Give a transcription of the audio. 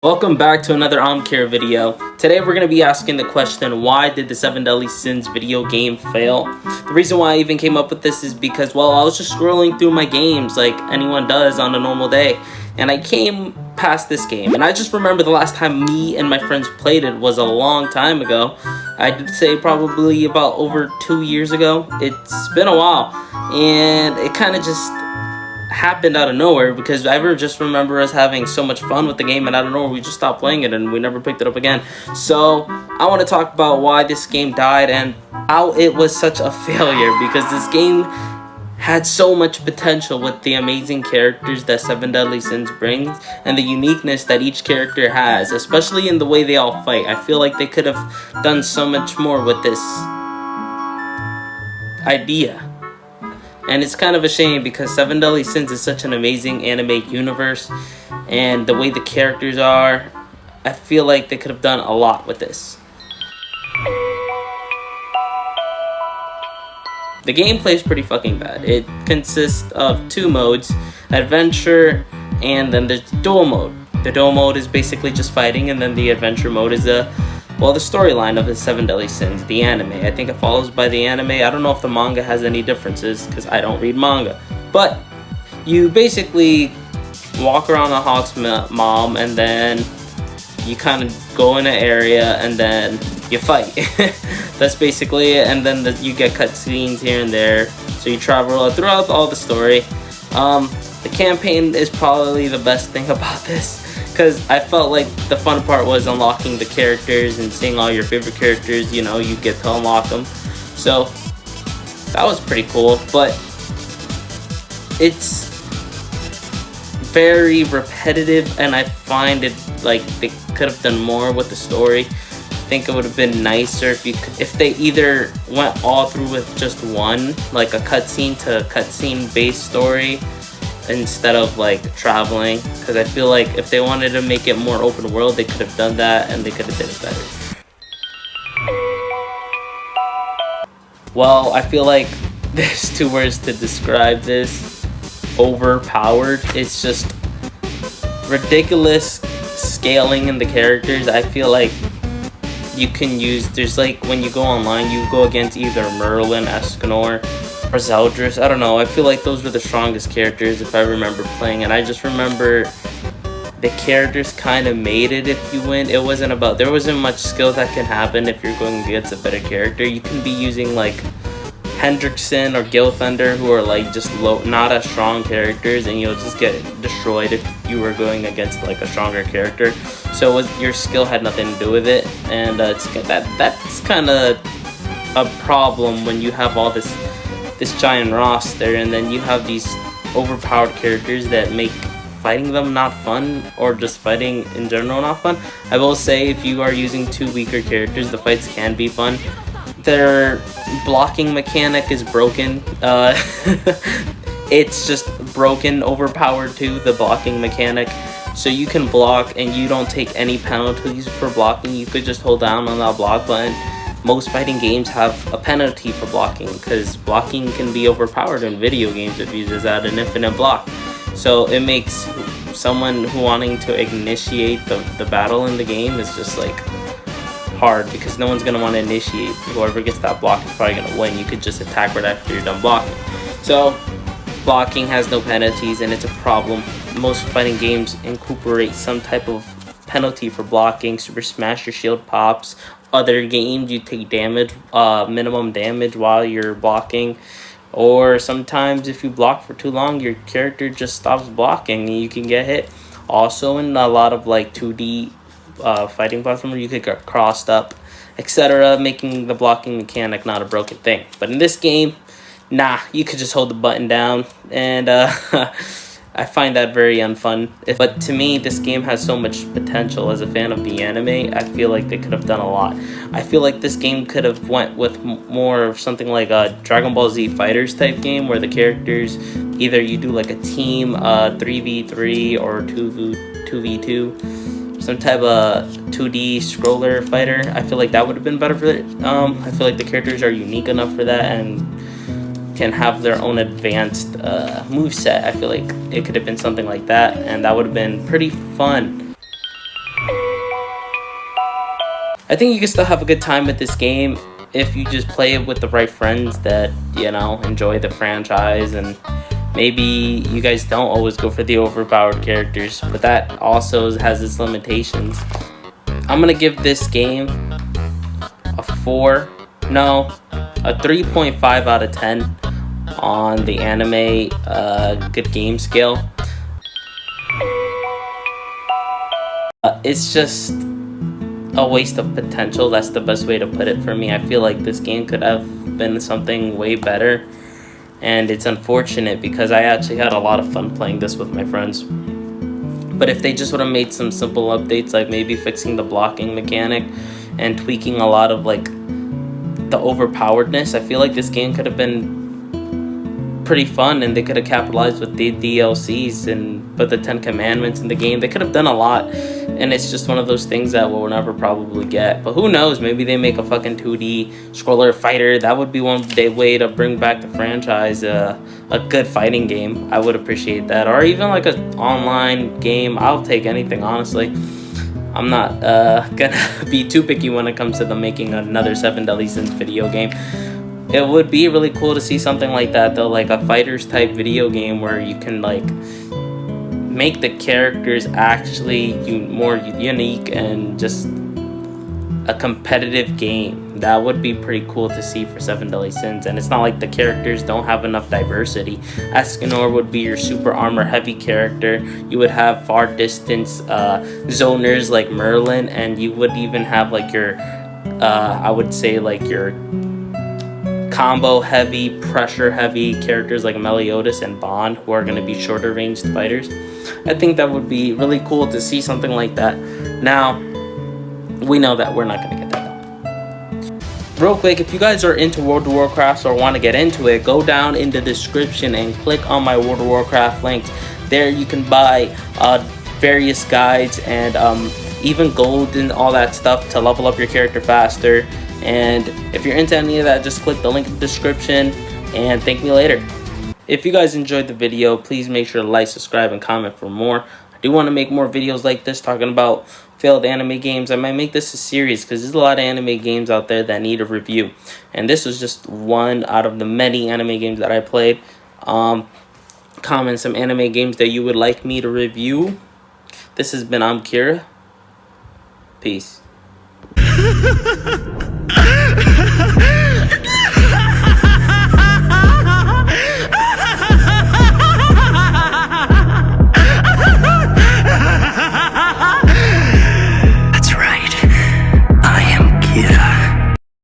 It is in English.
Welcome back to another Care video. Today we're going to be asking the question, why did the 7 Deadly Sins video game fail? The reason why I even came up with this is because, well, I was just scrolling through my games like anyone does on a normal day, and I came past this game, and I just remember the last time me and my friends played it was a long time ago. I'd say probably about over 2 years ago. It's been a while, and it kind of just happened out of nowhere because I just remember us having so much fun with the game, and out of nowhere we just stopped playing it and we never picked it up again. So I want to talk about why this game died and how it was such a failure, because this game had so much potential with the amazing characters that 7 Deadly Sins brings and the uniqueness that each character has, especially in the way they all fight. I feel like they could have done so much more with this idea. And it's kind of a shame because 7 Deadly Sins is such an amazing anime universe, and the way the characters are, I feel like they could have done a lot with this. The gameplay is pretty fucking bad. It consists of 2 modes, adventure and then there's duel mode. The duel mode is basically just fighting, and then the adventure mode is the storyline of the 7 Deadly Sins, the anime. I think it follows by the anime. I don't know if the manga has any differences because I don't read manga. But you basically walk around the Hawk's mom, and then you kind of go in an area and then you fight. That's basically it. And then you get cutscenes here and there. So you travel throughout all the story. The campaign is probably the best thing about this, because I felt like the fun part was unlocking the characters and seeing all your favorite characters. You know, you get to unlock them. So that was pretty cool, but it's very repetitive, and I find it like they could have done more with the story. I think it would have been nicer if they either went all through with just one, like a cutscene to cutscene based story, instead of like traveling, because I feel like if they wanted to make it more open world, they could have done that and they could have did it better. Well, I feel like there's 2 words to describe this: overpowered. It's just ridiculous scaling in the characters. I feel like you can use, there's like when you go online, you go against either Merlin, Escanor, or Zeldris. I don't know, I feel like those were the strongest characters if I remember playing, and I just remember the characters kind of made it if you win. It wasn't about, there wasn't much skill that can happen if you're going against a better character. You can be using like Hendrickson or Gil Thunder, who are like just low, not as strong characters, and you'll just get destroyed if you were going against like a stronger character. So your skill had nothing to do with it, and that's kind of a problem when you have all this giant roster, and then you have these overpowered characters that make fighting them not fun, or just fighting in general not fun. I will say, if you are using 2 weaker characters, the fights can be fun. Their blocking mechanic is broken. It's just broken, overpowered too, the blocking mechanic. So you can block and you don't take any penalties for blocking. You could just hold down on that block button. Most fighting games have a penalty for blocking, because blocking can be overpowered in video games if you just add an infinite block. So it makes someone who wanting to initiate the battle in the game is just like hard, because no one's going to want to initiate. Whoever gets that block is probably going to win. You could just attack right after you're done blocking. So blocking has no penalties, and it's a problem. Most fighting games incorporate some type of penalty for blocking. Super Smash, your shield pops. Other games, you take damage, minimum damage while you're blocking, or sometimes if you block for too long, your character just stops blocking and you can get hit. Also, in a lot of like 2D fighting platforms, you could get crossed up, etc., making the blocking mechanic not a broken thing. But in this game, nah, you could just hold the button down, and I find that very unfun. But to me, this game has so much potential. As a fan of the anime, I feel like they could have done a lot. I feel like this game could have went with more of something like a Dragon Ball Z Fighters type game, where the characters, either you do like a team 3v3 or 2v2, some type of 2D scroller fighter. I feel like that would have been better for it. I feel like the characters are unique enough for that, and can have their own advanced moveset. I feel like it could have been something like that, and that would have been pretty fun. I think you can still have a good time with this game if you just play it with the right friends that, you know, enjoy the franchise. And maybe you guys don't always go for the overpowered characters, but that also has its limitations. I'm gonna give this game a 3.5 out of 10 on the anime good game scale. It's just a waste of potential. That's the best way to put it for me. I feel like this game could have been something way better, and it's unfortunate because I actually had a lot of fun playing this with my friends. But if they just would have made some simple updates, like maybe fixing the blocking mechanic and tweaking a lot of like the overpoweredness, I feel like this game could have been pretty fun, and they could have capitalized with the DLCs and put the 10 commandments in the game. They could have done a lot, and it's just one of those things that we'll never probably get. But who knows, maybe they make a fucking 2D scroller fighter. That would be one way to bring back the franchise, a good fighting game. I would appreciate that. Or even like an online game. I'll take anything, honestly. I'm not gonna be too picky when it comes to them making another 7 Deadly Sins video game. It would be really cool to see something like that though, like a fighters type video game where you can like make the characters actually more unique and just a competitive game. That would be pretty cool to see for 7 Deadly Sins. And it's not like the characters don't have enough diversity. Escanor would be your super armor heavy character. You would have far distance zoners like Merlin, and you would even have like your I would say like your combo heavy, pressure heavy characters like Meliodas and Bond, who are going to be shorter ranged fighters. I think that would be really cool to see something like that. Now, we know that we're not going to get that done. Real quick, if you guys are into World of Warcraft or want to get into it, go down in the description and click on my World of Warcraft links. There you can buy various guides and even gold and all that stuff to level up your character faster. And if you're into any of that, just click the link in the description and thank me later. If you guys enjoyed the video, please make sure to like, subscribe, and comment for more. I do want to make more videos like this talking about failed anime games. I might make this a series because there's a lot of anime games out there that need a review. And this was just one out of the many anime games that I played. Comment some anime games that you would like me to review. This has been I'm Kira. Peace.